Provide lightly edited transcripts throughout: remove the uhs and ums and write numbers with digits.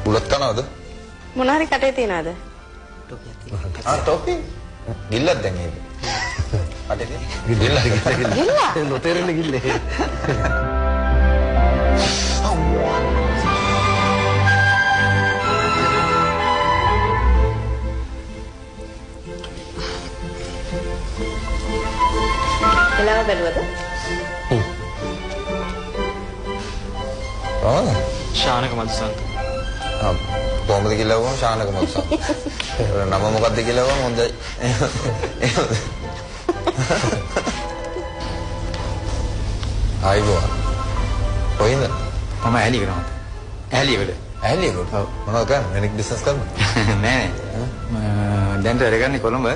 උලත් කනවද? මොන හරි කටේ තියනවද? ටොපි. ගිල්ලක් දැන් ඒක. කටේ තියෙන. ගිල්ල. නොතේරෙන්නේ ගිල්ලේ. එලාව බැලුවද? ශානක මදුසන්ත. කොහොමද කියලා වුණා ශානක මදුසන්ත. නම මොකද්ද කියලා වුණා හොඳයි. ආයිබෝ. කොයින්ද? මම ඇලි කරනවා. ඇලිවල. ඇලිවල. මොනවද කරන්නේ? වෙනික් බිස්නස් කරනවා? නෑ නෑ. දැන් වැඩ කරන්නේ කොළඹ.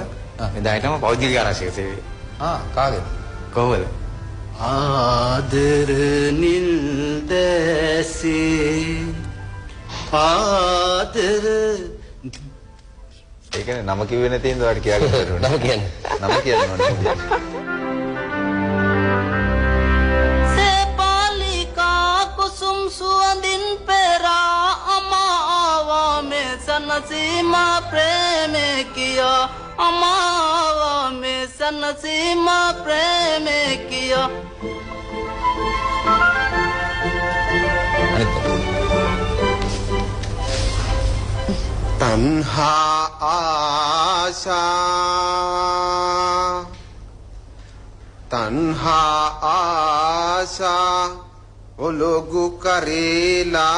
එදාටම පෞද්ගලික ආරක්ෂක සේවය. කාගේද? කොහොමද? ආදර නිල්දැසේ ආදර ඒ කියන්නේ නම කිව්වේ නැති ඉඳ ඔයාලට කියාගන්න බැරුණා. නම කියන්නේ. නම කියන්න ඕනේ. सेपालिका कुसुम सुअंदिन पेरा अमावा में सनसीमा प्रेम किया अमावा में सनसीमा प्रेम किया तन्हा आशा तन्हा आशा वो लोग करेला